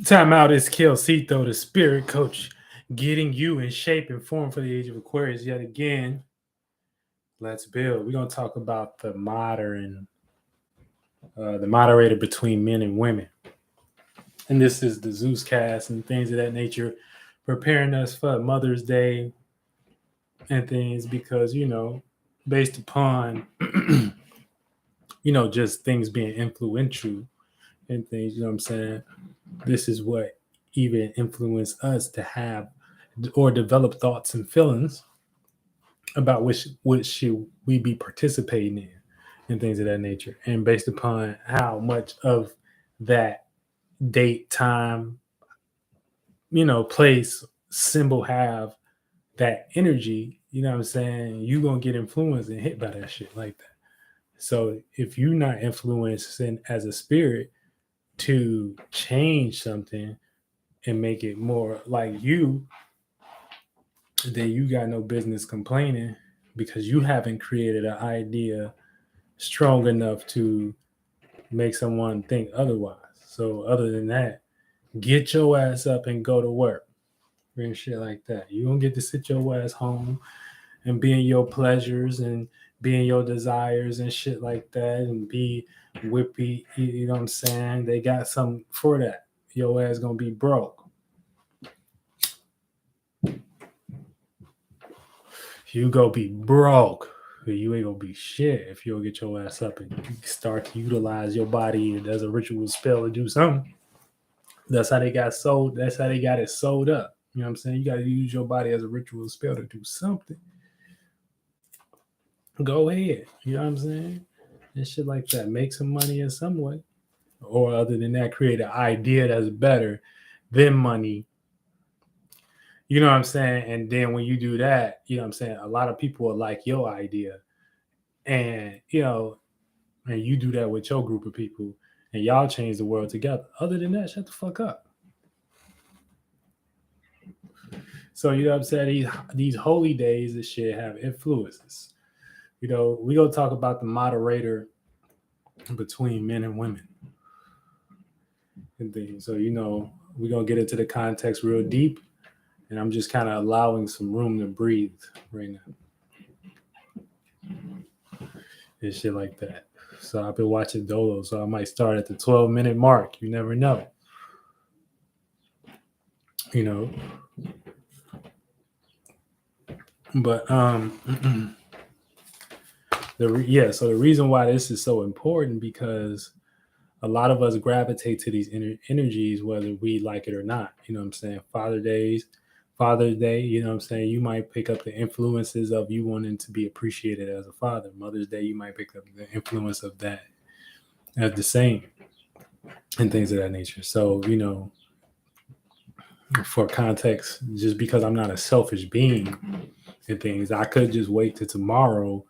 Time out is Kelsito, the spirit coach, getting you in shape and form for the age of Aquarius yet again. Let's build. We're gonna talk about the moderator between men and women, and this is the ZEUS cast and things of that nature, preparing us for Mother's Day and things because based upon just things being influential and things. You know what I'm saying? This is what even influenced us to have or develop thoughts and feelings about which should we be participating in and things of that nature. And based upon how much of that date, time, place, symbol have that energy, you know what I'm saying? You gonna get influenced and hit by that shit like that. So if you're not influenced as a spirit to change something and make it more like you, then you got no business complaining because you haven't created an idea strong enough to make someone think otherwise. So other than that, get your ass up and go to work and shit like that. You don't get to sit your ass home and be in your pleasures and be in your desires and shit like that and be whippy. You know what I'm saying? They got something for that. Your ass gonna be broke. You go be broke. You ain't gonna be shit if you don't get your ass up and start to utilize your body as a ritual spell to do something. That's how they got sold. That's how they got it sold up. You know what I'm saying? You got to use your body as a ritual spell to do something. Go ahead. You know what I'm saying? And shit like that. Make some money in some way. Or other than that, create an idea that's better than money. You know what I'm saying? And then when you do that, you know what I'm saying? A lot of people will like your idea. And, and you do that with your group of people and y'all change the world together. Other than that, shut the fuck up. So, you know what I'm saying? These holy days and shit have influences. We gonna talk about the moderator between men and women and things. So, we're gonna get into the context real deep, and I'm just kind of allowing some room to breathe right now. And shit like that. So I've been watching Dolo, so I might start at the 12-minute mark. You never know. But so the reason why this is so important because a lot of us gravitate to these energies whether we like it or not. You know what I'm saying? Father's Day, you know what I'm saying? You might pick up the influences of you wanting to be appreciated as a father. Mother's Day, you might pick up the influence of that as the same and things of that nature. So, for context, just because I'm not a selfish being and things, I could just wait till tomorrow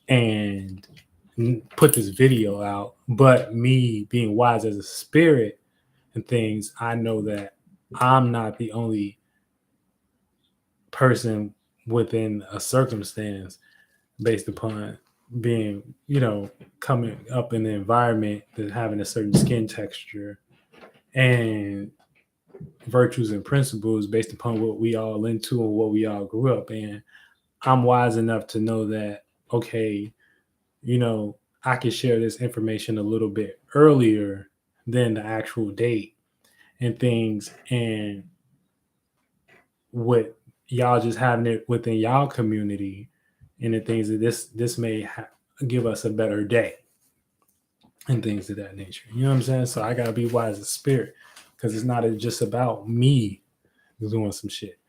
and put this video out. But me being wise as a spirit and things, I know that I'm not the only person within a circumstance based upon being, coming up in the environment that having a certain skin texture and virtues and principles based upon what we all into and what we all grew up in. I'm wise enough to know that, okay, I can share this information a little bit earlier than the actual date and things, and what y'all just having it within y'all community and the things that this may give us a better day and things of that nature. You know what I'm saying? So I gotta be wise as spirit because it's not just about me doing some shit.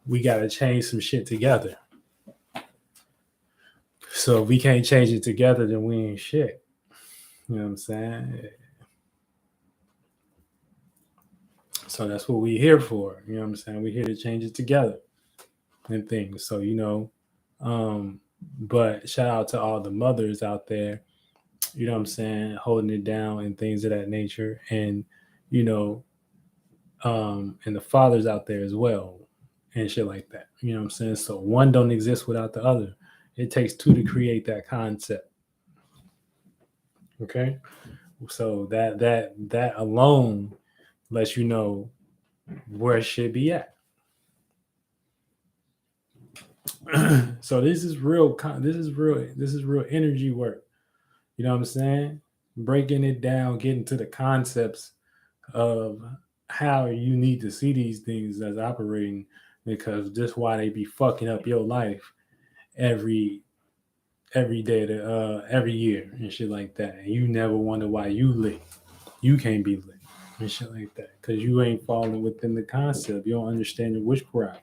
We gotta change some shit together. So if we can't change it together, then we ain't shit. You know what I'm saying? So that's what we're here for. You know what I'm saying? We're here to change it together and things. So, but shout out to all the mothers out there, you know what I'm saying, holding it down and things of that nature. And, and the fathers out there as well and shit like that. You know what I'm saying? So one don't exist without the other. It takes two to create that concept. Okay? So that alone lets you know where it should be at. So this is real energy work. You know what I'm saying? Breaking it down, getting to the concepts of how you need to see these things as operating, because just why they be fucking up your life every day to every year and shit like that. And you never wonder why you can't be lit and shit like that, because you ain't falling within the concept. You don't understand the witchcraft.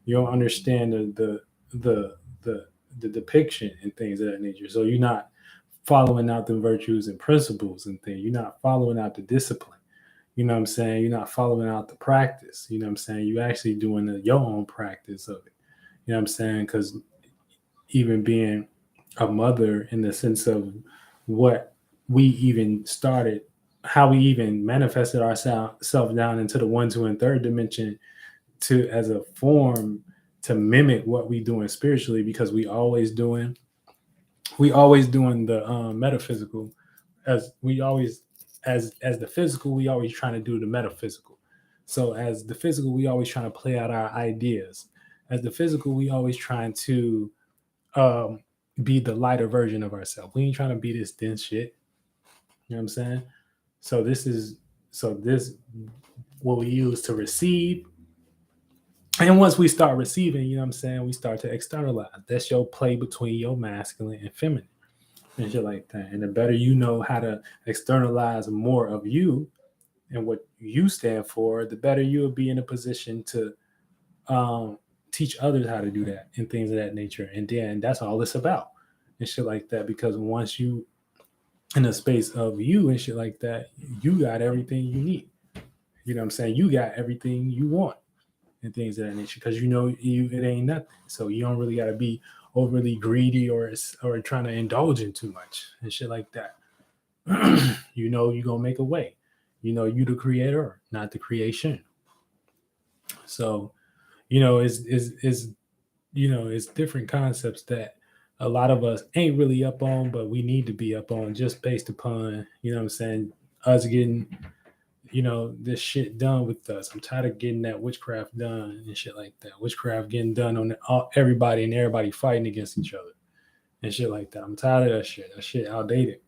You don't understand the the the depiction and things of that nature. So you're not following out the virtues and principles and things. You're not following out the discipline. You know what I'm saying? You're not following out the practice. You know what I'm saying? You're actually doing your own practice of it. You know what I'm saying? Because even being a mother, in the sense of what we even started, how we even manifested ourselves down into the 1, 2, and third dimension, to as a form to mimic what we doing spiritually, because we always doing the metaphysical, as we always as the physical, we always trying to do the metaphysical. So as the physical, we always trying to play out our ideas. As the physical, we always trying to um, be the lighter version of ourselves. We ain't trying to be this dense shit. You know what I'm saying? So this what we use to receive. And once we start receiving, you know what I'm saying, we start to externalize. That's your play between your masculine and feminine and shit like that. And the better you know how to externalize more of you and what you stand for, the better you'll be in a position to teach others how to do that and things of that nature. And then that's all it's about and shit like that. Because once you in a space of you and shit like that, you got everything you need. You know what I'm saying? You got everything you want and things of that nature, because you know it ain't nothing. So you don't really got to be overly greedy or trying to indulge in too much and shit like that. You know you're gonna make a way. You know you the creator, not the creation. So you know it's different concepts that a lot of us ain't really up on, but we need to be up on, just based upon, you know what I'm saying, us getting, you know, this shit done with us. I'm tired of getting that witchcraft done and shit like that. Witchcraft getting done on everybody, and everybody fighting against each other and shit like that. I'm tired of that shit. That shit outdated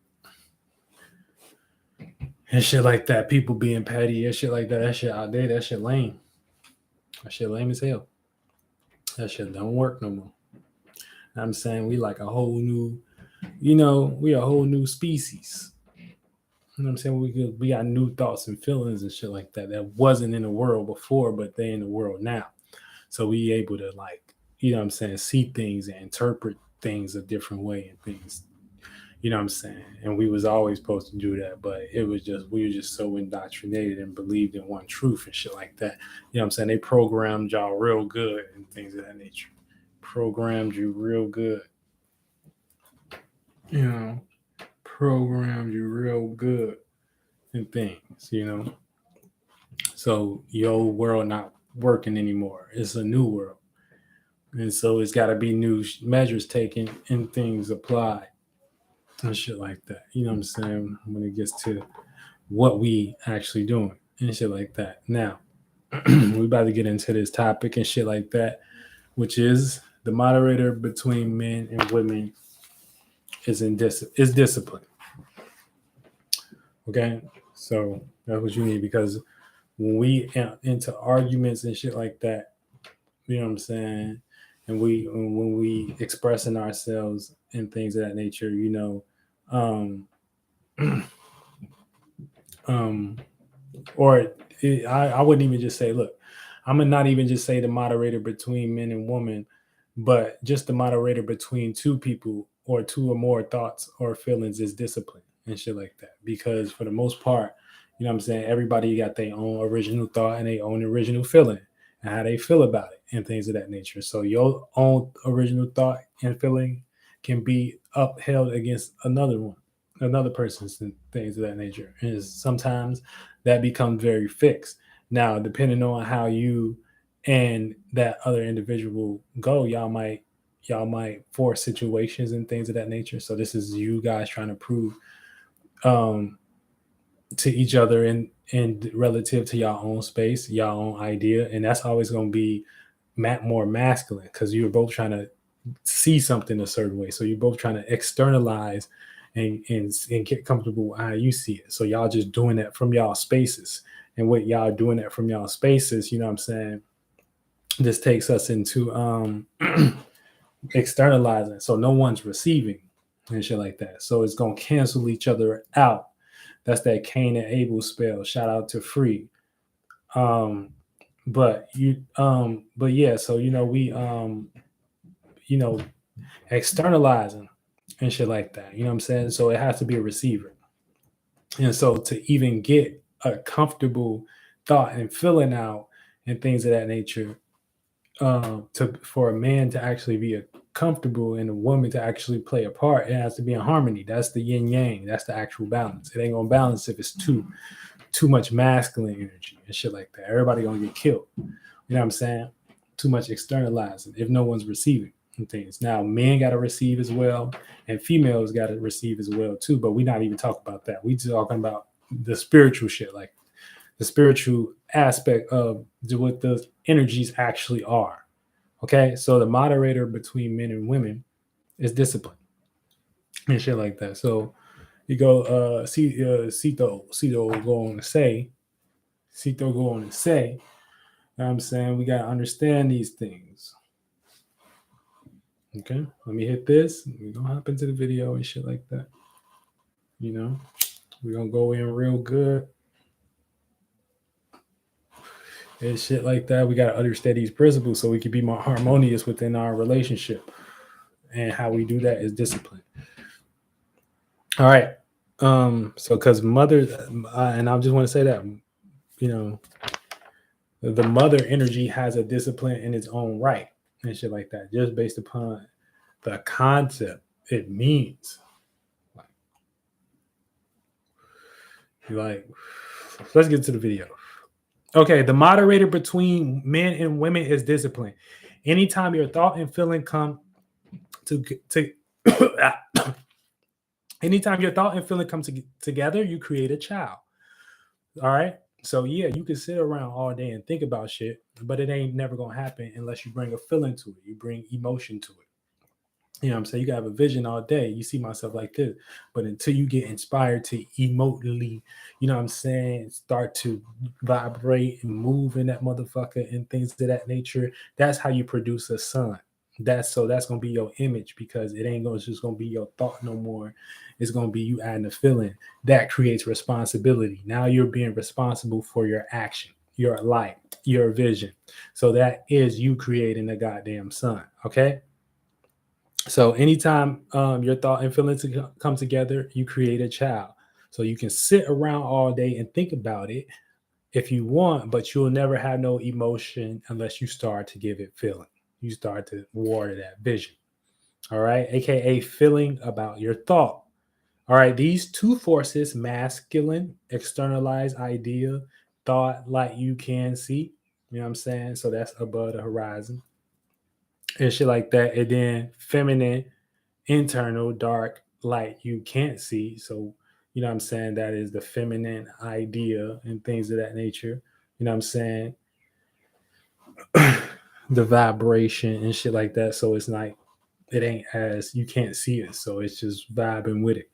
and shit like that. People being petty and shit like that. That shit outdated. That shit lame. That shit lame as hell. That shit don't work no more. I'm saying we like a whole new, you know, we a whole new species. You know what I'm saying? We got new thoughts and feelings and shit like that wasn't in the world before, but they in the world now. So we able to, like, you know what I'm saying, see things and interpret things a different way and things, you know what I'm saying? And we was always supposed to do that, but it was just, we were just so indoctrinated and believed in one truth and shit like that. You know what I'm saying? They programmed y'all real good and things of that nature. Programmed you real good. You know, programmed you real good and things, you know. So your world not working anymore. It's a new world. And so it's got to be new measures taken and things applied and shit like that. You know what I'm saying? When it gets to what we actually doing and shit like that. Now, we about to get into this topic and shit like that, which is the moderator between men and women is discipline. Okay, so that's what you need, because when we into arguments and shit like that, you know what I'm saying, and when we expressing ourselves and things of that nature, you know, um, or I wouldn't even just say, look, I'm gonna not even just say the moderator between men and women, but just the moderator between two people or two or more thoughts or feelings is discipline and shit like that. Because for the most part, you know what I'm saying, everybody got their own original thought and their own original feeling and how they feel about it and things of that nature. So your own original thought and feeling can be upheld against another person's and things of that nature. And sometimes that becomes very fixed. Now, depending on how you and that other individual go, y'all might force situations and things of that nature. So this is you guys trying to prove um to each other in relative to your own space, your own idea, and that's always going to be more masculine because you're both trying to see something a certain way. So you're both trying to externalize and get comfortable with how you see it. So y'all just doing that from y'all spaces. And what y'all doing that from y'all spaces, you know what I'm saying? This takes us into externalizing. So no one's receiving and shit like that. So it's gonna cancel each other out. That's that Cain and Abel spell. Shout out to Free. But yeah, so you know, externalizing and shit like that. You know what I'm saying? So it has to be a receiver. And so to even get a comfortable thought and feeling out and things of that nature, to for a man to actually be comfortable and a woman to actually play a part, it has to be in harmony. That's the yin yang. That's the actual balance. It ain't gonna balance if it's too much masculine energy and shit like that. Everybody gonna get killed. You know what I'm saying? Too much externalizing if no one's receiving things. Now, men got to receive as well, and females got to receive as well too. But we're not even talking about that. We talking about the spiritual shit, like the spiritual aspect of what the energies actually are. Okay, so the moderator between men and women is discipline and shit like that. So you go, Cito go on to say, Cito go on to say, you know what I'm saying, we gotta understand these things. Okay, let me hit this. We're gonna hop into the video and shit like that. You know, we're gonna go in real good and shit like that. We gotta understand these principles so we can be more harmonious within our relationship. And how we do that is discipline. All right. So because mother, and I just want to say that, you know, the mother energy has a discipline in its own right and shit like that, just based upon the concept it means. Like, let's get to the video. Okay, the moderator between men and women is discipline. Anytime your thought and feeling come to anytime your thought and feeling come together, you create a child. All right. So yeah, you can sit around all day and think about shit, but it ain't never gonna happen unless you bring a feeling to it. You bring emotion to it. You know what I'm saying? You can have a vision all day. You see myself like this. But until you get inspired to emotionally, you know what I'm saying, start to vibrate and move in that motherfucker and things of that nature, that's how you produce a son. That's gonna be your image because it ain't gonna just gonna be your thought no more. It's gonna be you adding a feeling that creates responsibility. Now you're being responsible for your action, your life, your vision. So that is you creating a goddamn son. Okay. So anytime your thought and feelings come together, you create a child. So you can sit around all day and think about it if you want, but you'll never have no emotion unless you start to give it feeling. You start to water that vision. All right. AKA feeling about your thought. All right. These two forces, masculine, externalized idea, thought like you can see. You know what I'm saying? So that's above the horizon and shit like that. And then feminine, internal, dark light you can't see. So, you know what I'm saying? That is the feminine idea and things of that nature. You know what I'm saying? The vibration and shit like that. So it's like, it ain't as, you can't see it. So it's just vibing with it.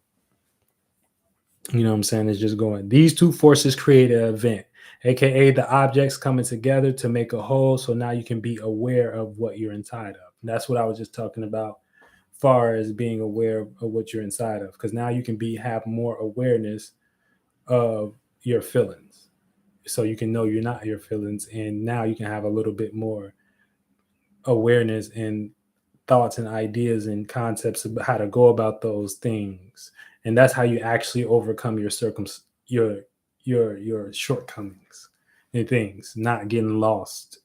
You know what I'm saying? It's just going. These two forces create an event, aka the objects coming together to make a whole. So now you can be aware of what you're inside of. And that's what I was just talking about, far as being aware of what you're inside of. Because now you can have more awareness of your feelings. So you can know you're not your feelings. And now you can have a little bit more awareness and thoughts and ideas and concepts about how to go about those things, and that's how you actually overcome your your shortcomings and things, not getting lost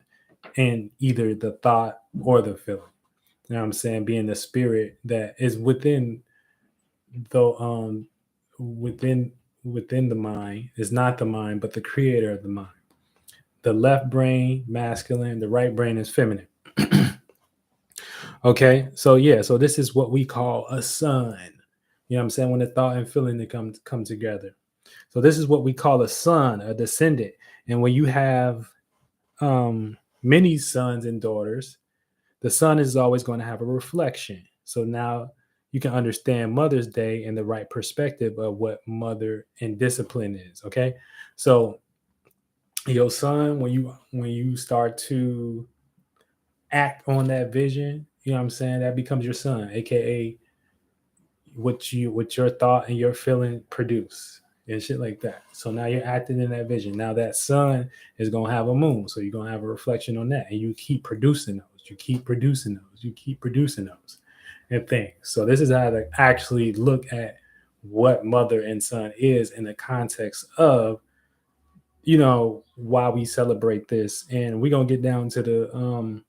in either the thought or the feeling. You know what I'm saying? Being the spirit that is within the within the mind is not the mind, but the creator of the mind. The left brain masculine, the right brain is feminine. Okay, so yeah, so this is what we call a sun. You know what I'm saying? When the thought and feeling they come together. So this is what we call a son, a descendant. And when you have many sons and daughters, the son is always going to have a reflection. So now you can understand Mother's Day in the right perspective of what mother and discipline is. Okay. So your son, when you start to act on that vision, you know what I'm saying, that becomes your son, aka what your thought and your feeling produce and shit like that. So now you're acting in that vision. Now that sun is gonna have a moon, so you're gonna have a reflection on that, and you keep producing those. You keep producing those. You keep producing those, and things. So this is how to actually look at what mother and son is in the context of why we celebrate this, and we're gonna get down to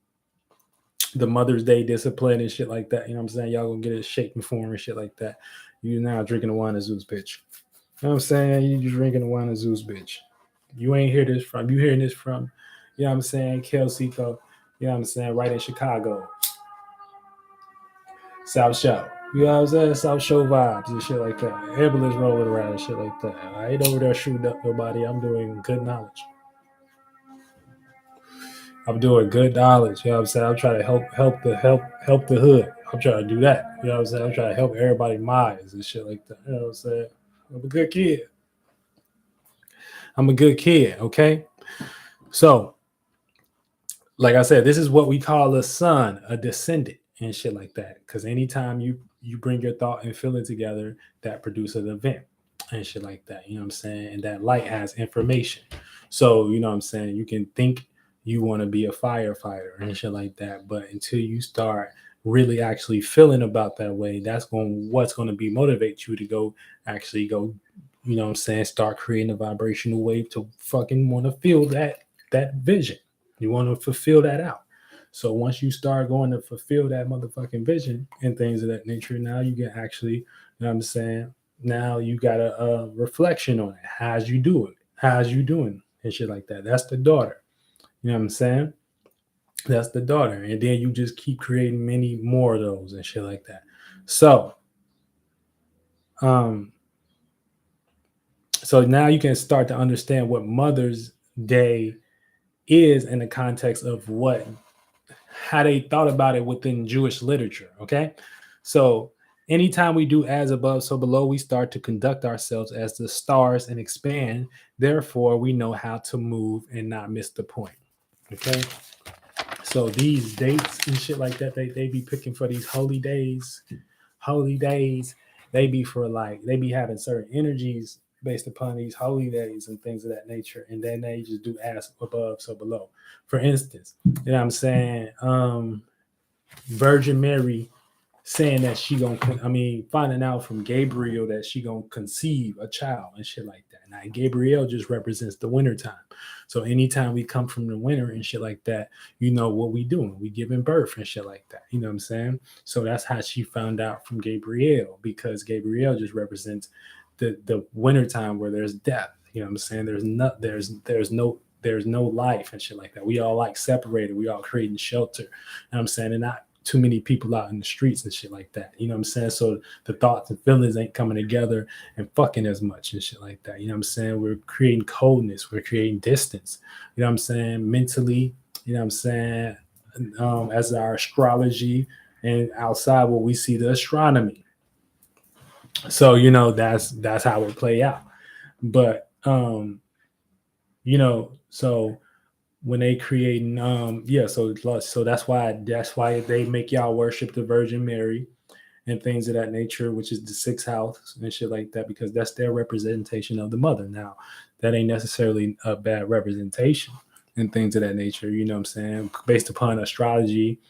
the Mother's Day discipline and shit like that. You know what I'm saying? Y'all gonna get it shape and form and shit like that. You now drinking the wine of ZEUS, bitch. You know what I'm saying? You drinking the wine of ZEUS, bitch. You ain't hear this from. You hearing this from, you know what I'm saying, Kelseco, you know what I'm saying, right in Chicago. South Show. You know what I'm saying? South Show vibes and shit like that. Ambulance rolling around and shit like that. I ain't over there shooting up nobody. I'm doing good knowledge. I'm doing good knowledge. You know what I'm saying? I'm trying to help the hood. I'm trying to do that. You know what I'm saying? I'm trying to help everybody minds and shit like that. You know what I'm saying? I'm a good kid. I'm a good kid. Okay. So, like I said, this is what we call a son, a descendant, and shit like that. Because anytime you bring your thought and feeling together, that produces an event and shit like that. You know what I'm saying? And that light has information. So, you know what I'm saying? You can think you want to be a firefighter and shit like that, but until you start really actually feeling about that way, what's going to be motivate you to go actually go, you know what I'm saying, start creating a vibrational wave to fucking want to feel that vision. You want to fulfill that out. So once you start going to fulfill that motherfucking vision and things of that nature, now you can actually, you know what I'm saying, now you got a reflection on it. How's you do it? How's you doing? And shit like that. That's the daughter. You know what I'm saying? That's the daughter. And then you just keep creating many more of those and shit like that. So, so now you can start to understand what Mother's Day is in the context of how they thought about it within Jewish literature. Okay. So anytime we do as above, so below, we start to conduct ourselves as the stars and expand. Therefore, we know how to move and not miss the point. Okay. So these dates and shit like that, they be picking for these holy days. They be for they be having certain energies based upon these holy days and things of that nature. And then they just do as above, so below. For instance, you know what I'm saying? Virgin Mary saying that finding out from Gabriel that she gonna conceive a child and shit like that. Now Gabriel just represents the winter time. So anytime we come from the winter and shit like that, you know what we doing. We giving birth and shit like that. You know what I'm saying? So that's how she found out from Gabriel, because Gabriel just represents the winter time where there's death. You know what I'm saying? There's no life and shit like that. We all separated. We all creating shelter. You know what I'm saying? And not too many people out in the streets and shit like that. You know what I'm saying? So the thoughts and feelings ain't coming together and fucking as much and shit like that. You know what I'm saying? We're creating coldness. We're creating distance. You know what I'm saying? Mentally, you know what I'm saying? As our astrology, and outside what we see the astronomy. So, that's how it play out. But, so when they creating so that's why they make y'all worship the Virgin Mary and things of that nature, which is the sixth house and shit like that, because that's their representation of the mother. Now that ain't necessarily a bad representation and things of that nature, you know what I'm saying, based upon astrology,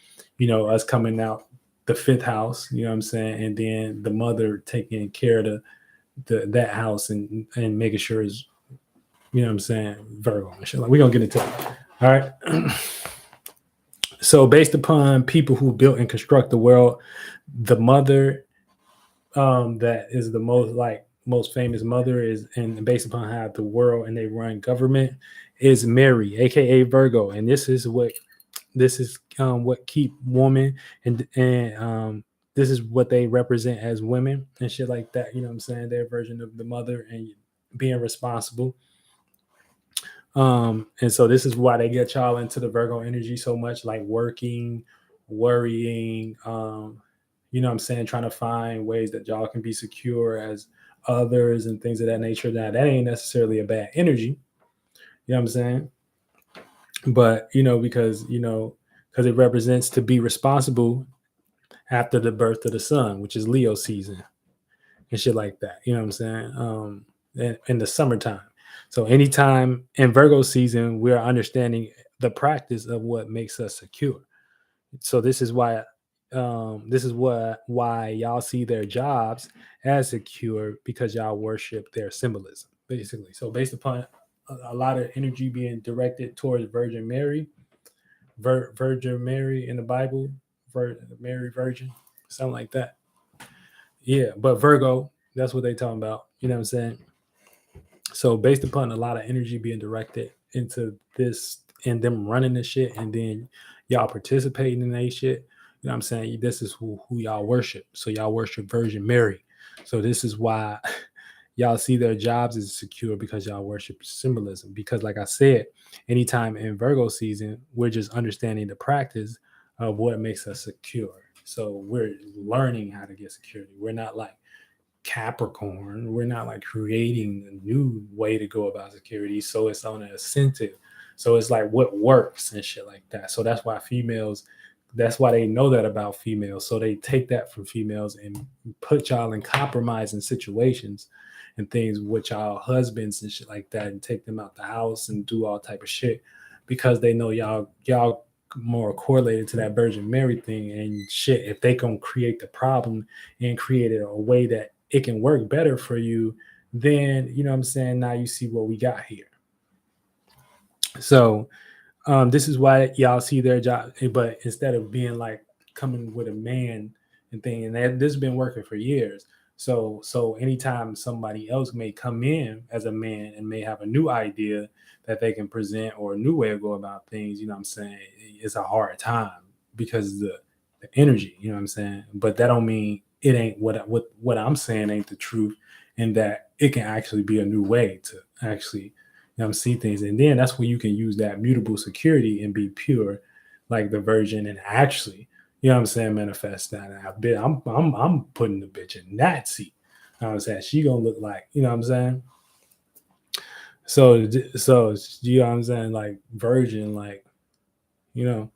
us coming out the fifth house, you know what I'm saying, and then the mother taking care of that house and making sure is, you know what I'm saying, Virgo and shit. Like, we're gonna get into it. All right. So based upon people who built and construct the world, the mother that is the most famous mother is, and based upon how the world and they run government, is Mary, aka Virgo. And this is what keep woman and this is what they represent as women and shit like that. You know what I'm saying? Their version of the mother, and being responsible. And so this is why they get y'all into the Virgo energy so much, like working, worrying, you know what I'm saying, trying to find ways that y'all can be secure as others and things of that nature. Now that ain't necessarily a bad energy, you know what I'm saying? But because it represents to be responsible after the birth of the sun, which is Leo season and shit like that. You know what I'm saying? In the summertime. So anytime in Virgo season, we're understanding the practice of what makes us secure. So this is why y'all see their jobs as secure, because y'all worship their symbolism, basically. So based upon a lot of energy being directed towards Virgin Mary, Virgin Mary in the Bible, Mary Virgin, something like that. Yeah, but Virgo, that's what they talking about. You know what I'm saying? So based upon a lot of energy being directed into this and them running this shit, and then y'all participating in that shit, you know what I'm saying? This is who y'all worship. So y'all worship Virgin Mary. So this is why y'all see their jobs as secure, because y'all worship symbolism. Because like I said, anytime in Virgo season, we're just understanding the practice of what makes us secure. So we're learning how to get security. We're not like Capricorn. We're not like creating a new way to go about security. So it's on an incentive. So it's like what works and shit like that. So that's why they know that about females. So they take that from females and put y'all in compromising situations and things with y'all husbands and shit like that, and take them out the house and do all type of shit, because they know y'all more correlated to that Virgin Mary thing and shit. If they can create the problem and create it a way that it can work better for you, then you know what I'm saying, now you see what we got here. So this is why y'all see their job, but instead of being like coming with a man and thing, and this has been working for years. So anytime somebody else may come in as a man and may have a new idea that they can present, or a new way to go about things, you know what I'm saying, it's a hard time, because the energy, you know what I'm saying. But that don't mean it ain't what I'm saying ain't the truth, and that it can actually be a new way to actually see things. And then that's where you can use that mutable security and be pure, like the Virgin, and actually, you know what I'm saying, manifest that. And I'm putting the bitch in that seat. You know what I'm saying? She gonna look like, you know what I'm saying? So you know what I'm saying, like Virgin, like, you know.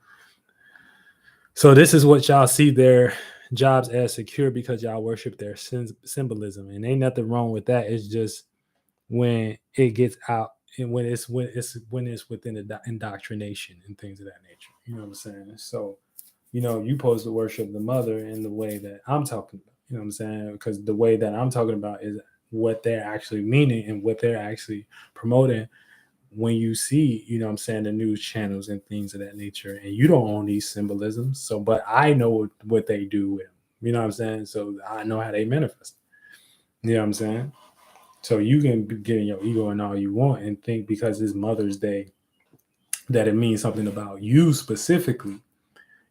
So this is what y'all see their jobs as secure, because y'all worship their symbolism. And ain't nothing wrong with that. It's just when it gets out, and when it's within the indoctrination and things of that nature. You know what I'm saying? So, you supposed to worship the mother in the way that I'm talking about. You know what I'm saying? Because the way that I'm talking about is what they're actually meaning and what they're actually promoting. When you see, you know what I'm saying, the news channels and things of that nature, and you don't own these symbolisms. So, but I know what they do with them. You know what I'm saying? So I know how they manifest. You know what I'm saying? So you can get in your ego and all you want and think because it's Mother's Day that it means something about you specifically,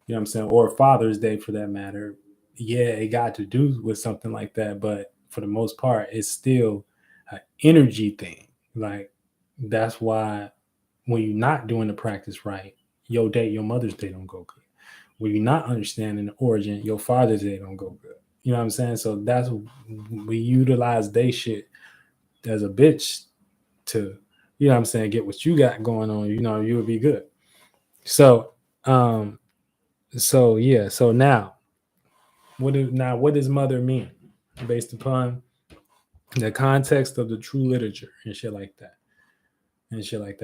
you know what I'm saying, or Father's Day for that matter. Yeah, it got to do with something like that, but for the most part, it's still an energy thing. Like, that's why when you're not doing the practice right, your Mother's Day don't go good. When you're not understanding the origin, your Father's Day don't go good. You know what I'm saying? So that's, we utilize they shit as a bitch to, you know what I'm saying, get what you got going on, you would be good. So, yeah. So now, what does mother mean, based upon the context of the true literature and shit like that,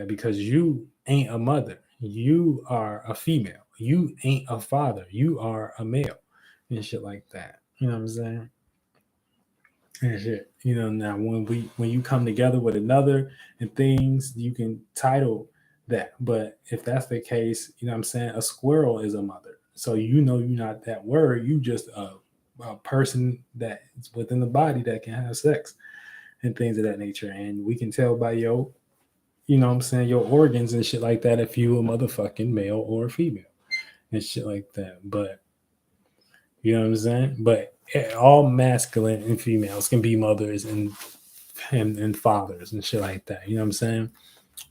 because you ain't a mother, you are a female. You ain't a father, you are a male, and shit like that. You know what I'm saying? And shit. Now when you come together with another and things, you can title that. But if that's the case, you know what I'm saying, a squirrel is a mother. So you're not that word, you just a person that's within the body that can have sex and things of that nature. And we can tell by your, you know what I'm saying, your organs and shit like that, if you a motherfucking male or female and shit like that. But you know what I'm saying? But all masculine and females can be mothers, and and fathers and shit like that. You know what I'm saying?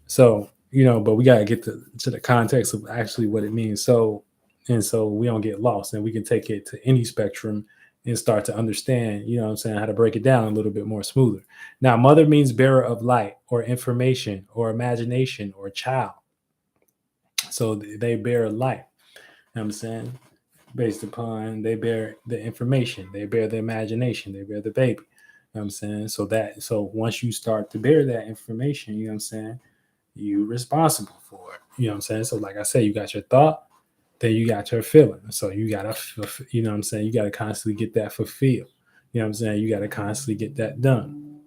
So, you know, but we gotta get to the context of actually what it means. So, and so we don't get lost, and we can take it to any spectrum and start to understand, you know what I'm saying, how to break it down a little bit more smoother. Now, mother means bearer of light or information or imagination or child. So they bear light. You know what I'm saying? Based upon they bear the information, they bear the imagination, they bear the baby. You know what I'm saying? So once you start to bear that information, you know what I'm saying, you responsible for it. You know what I'm saying? So like I said, you got your thought, then you got your feeling. So you gotta, you know what I'm saying, you gotta constantly get that fulfilled. You know what I'm saying? You gotta constantly get that done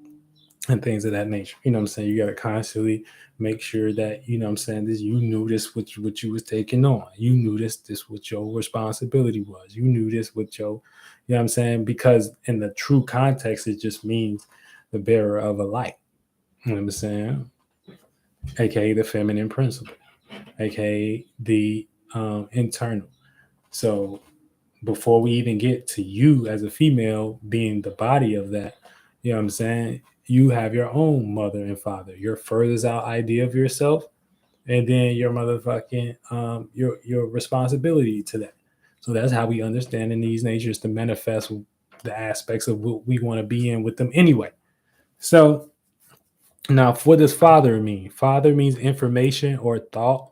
and things of that nature. You know what I'm saying? You gotta constantly make sure that, you know what I'm saying, this, you knew this what you was taking on. You knew this what your responsibility was. You knew this what your, you know what I'm saying? Because in the true context, it just means the bearer of a light. You know what I'm saying? AKA the feminine principle, aka the internal. So before we even get to you as a female being the body of that, you know what I'm saying? You have your own mother and father, your furthest out idea of yourself, and then your motherfucking your responsibility to that. So that's how we understand in these natures to manifest the aspects of what we want to be in with them anyway. So now, what does father mean? Father means information or thought,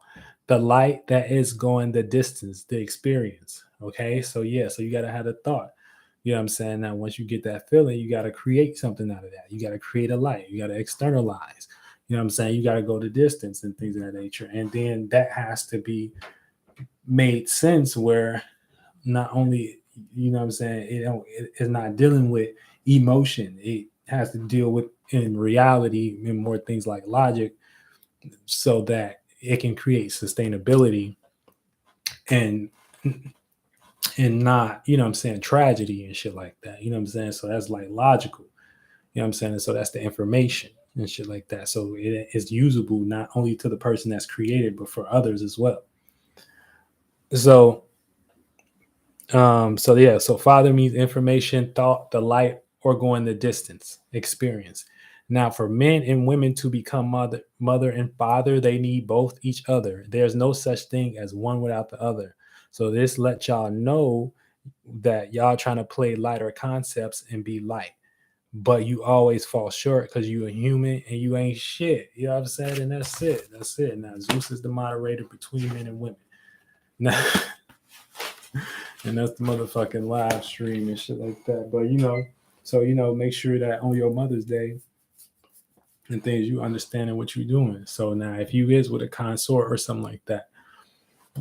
the light that is going the distance, the experience. Okay, so yeah, so you got to have the thought. You know what I'm saying? Now, once you get that feeling, you got to create something out of that. You got to create a light. You got to externalize. You know what I'm saying? You got to go the distance and things of that nature. And then that has to be made sense where not only, you know what I'm saying, it's not dealing with emotion. It has to deal with in reality and more things like logic so that it can create sustainability and not, you know what I'm saying, tragedy and shit like that. You know what I'm saying? So that's like logical. You know what I'm saying? So that's the information and shit like that. So it is usable not only to the person that's created, but for others as well. So so yeah, so father means information, thought, the light, or going the distance, experience. Now, for men and women to become mother and father, they need both each other. There's no such thing as one without the other. So this let y'all know that y'all trying to play lighter concepts and be light, but you always fall short because you a human and you ain't shit. You know what I'm saying? And that's it. That's it. Now Zeus is the moderator between men and women. Now, and that's the motherfucking live stream and shit like that. But you know, so you know, make sure that on your Mother's Day and things you understanding what you're doing. So now, if you is with a consort or something like that,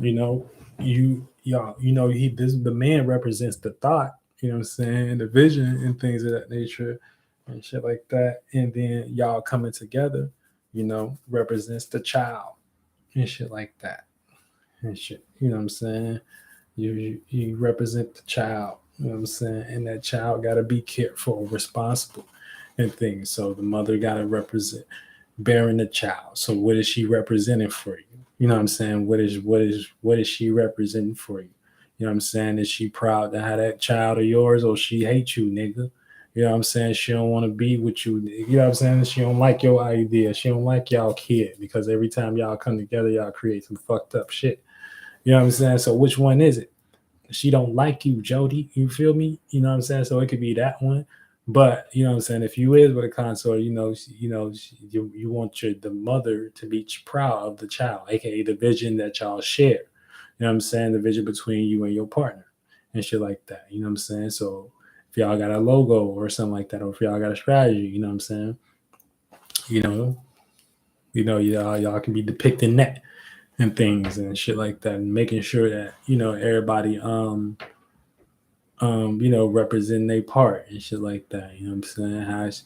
you know, y'all, you know, the man represents the thought. You know what I'm saying, the vision and things of that nature and shit like that. And then y'all coming together, you know, represents the child and shit like that and shit. You know what I'm saying? You represent the child, you know what I'm saying, and that child got to be cared for, responsible and things. So the mother got to represent bearing the child. So what is she representing for you? You know what I'm saying? What is she representing for you? You know what I'm saying? Is she proud to have that child of yours, or she hates you, nigga? You know what I'm saying? She don't want to be with you. You know what I'm saying? She don't like your idea. She don't like y'all kid, because every time y'all come together, y'all create some fucked up shit. You know what I'm saying? So which one is it? She don't like you, Jody. You feel me? You know what I'm saying? So it could be that one. But you know what I'm saying? If you is with a consort, you want the mother to be proud of the child, aka the vision that y'all share. You know what I'm saying? The vision between you and your partner and shit like that. You know what I'm saying? So if y'all got a logo or something like that, or if y'all got a strategy, you know what I'm saying? You know, y'all can be depicting that and things and shit like that, and making sure that everybody represent their part and shit like that. You know what I'm saying? How it's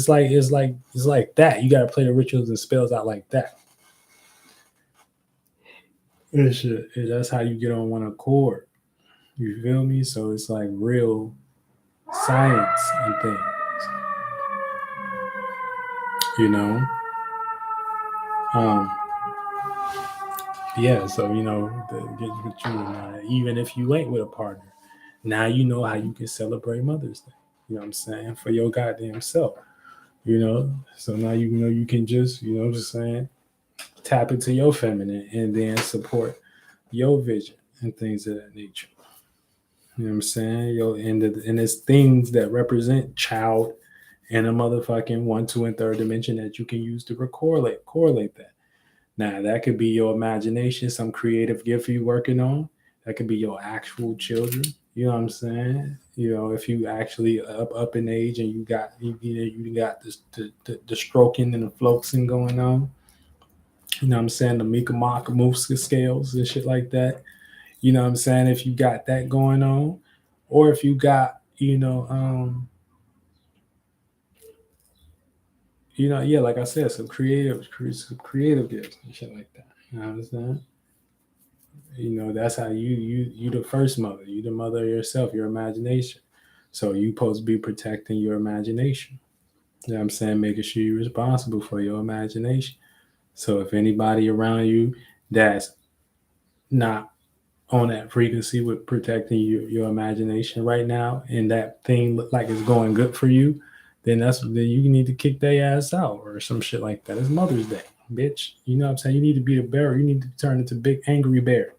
like that. You gotta play the rituals and spells out like that. And shit. And that's how you get on one accord. You feel me? So it's like real science and things. You know? Um yeah, so get with you now. Even if you ain't with a partner, now you know how you can celebrate Mother's Day. You know what I'm saying? For your goddamn self. You know, so now you know you can just, you know, just saying, tap into your feminine and then support your vision and things of that nature. You know what I'm saying? Yo, and it's things that represent child and a motherfucking 1, 2, and third dimension that you can use to correlate that. Now that could be your imagination, some creative gift you working on. That could be your actual children. You know what I'm saying? You know, if you actually up in age and you got this the stroking and the floxing going on. You know what I'm saying? The Mika Maka Muska scales and shit like that. You know what I'm saying? If you got that going on, or if you got, yeah, like I said, some creative gifts and shit like that. You know what I'm saying? You know, that's how you the first mother, you the mother of yourself, your imagination. So you supposed to be protecting your imagination. You know what I'm saying? Making sure you're responsible for your imagination. So if anybody around you that's not on that frequency with protecting your imagination right now, and that thing look like it's going good for you, then you need to kick their ass out or some shit like that. It's Mother's Day, bitch. You know what I'm saying? You need to be the bear. You need to turn into big angry bear.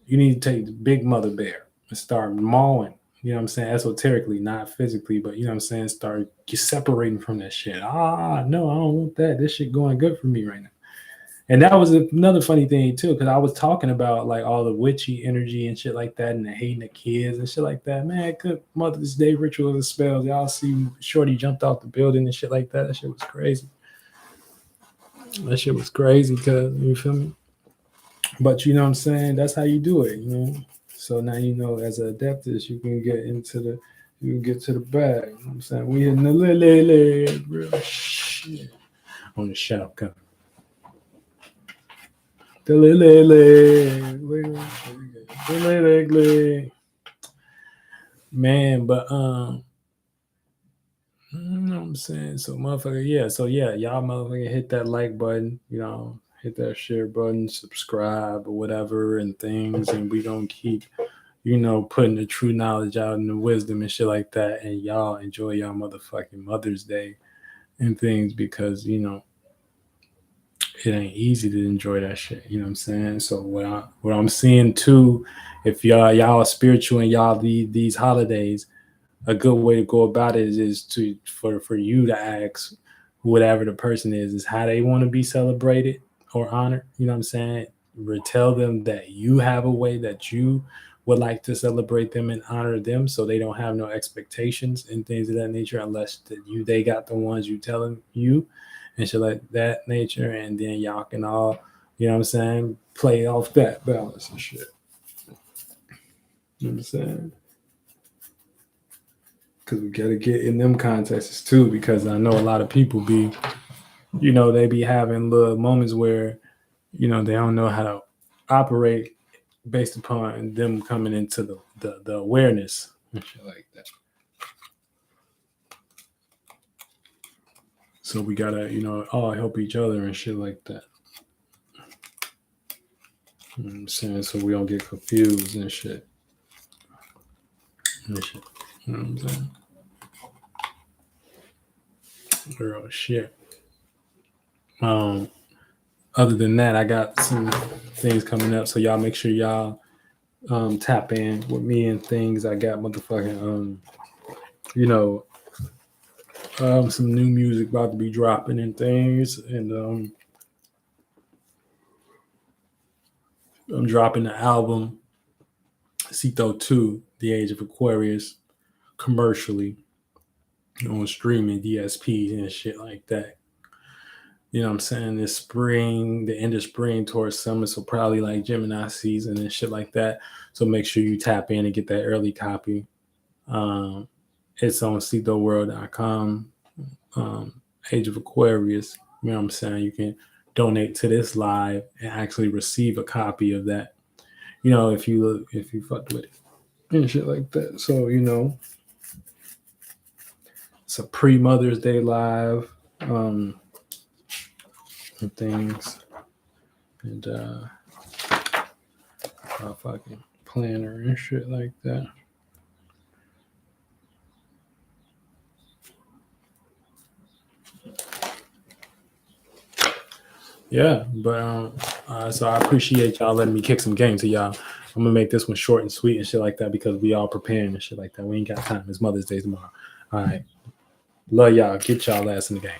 You need to take the big mother bear and start mauling. You know what I'm saying? Esoterically, not physically, but you know what I'm saying? Start separating from that shit. No, I don't want that. This shit going good for me right now. And that was another funny thing too, because I was talking about like all the witchy energy and shit like that, and the hating the kids and shit like that. Man, good Mother's Day rituals and spells. Y'all see Shorty jumped off the building and shit like that. That shit was crazy. That shit was crazy, cause you feel me? But you know what I'm saying? That's how you do it, you know. So now you know as an adeptus, you can get to the bag. You know what I'm saying? We in the lily, real shit on the shotgun. The lily, man. But you know what I'm saying? So motherfucker, yeah. So yeah, y'all motherfucker hit that like button, you know, hit that share button, subscribe or whatever and things, and we gonna keep, you know, putting the true knowledge out and the wisdom and shit like that. And y'all enjoy y'all motherfucking Mother's Day and things because, you know, it ain't easy to enjoy that shit. You know what I'm saying? So what I'm seeing too, if y'all are spiritual and y'all these holidays, a good way to go about it is to for you to ask whatever the person is how they want to be celebrated or honored. You know what I'm saying? Tell them that you have a way that you would like to celebrate them and honor them, so they don't have no expectations and things of that nature, unless they got the ones you telling you and shit like that nature, and then y'all can all, you know what I'm saying, play off that balance and shit. You know what I'm saying? Because we got to get in them contexts too, because I know a lot of people be, you know, they be having little moments where, you know, they don't know how to operate based upon them coming into the awareness and shit like that. So we gotta, you know, all help each other and shit like that. You know what I'm saying? So we don't get confused and shit. And shit. You know what I'm saying? Girl, shit. Um, Other than that, I got some things coming up, so y'all make sure y'all tap in with me and things. I got motherfucking you know, some new music about to be dropping and things, and I'm dropping the album Cito 2, The Age of Aquarius, commercially on streaming DSPs and shit like that. You know what I'm saying? This spring, the end of spring towards summer, so probably like Gemini season and shit like that. So make sure you tap in and get that early copy. It's on citoworld.com. Age of Aquarius. You know what I'm saying? You can donate to this live and actually receive a copy of that. You know, if you fucked with it and shit like that. So, you know, it's a pre-Mother's Day live and things. And a fucking planner and shit like that. Yeah, but so I appreciate y'all letting me kick some games to y'all. I'm gonna make this one short and sweet and shit like that because we all preparing and shit like that. We ain't got time. It's Mother's Day tomorrow. All right, love y'all. Get y'all ass in the game.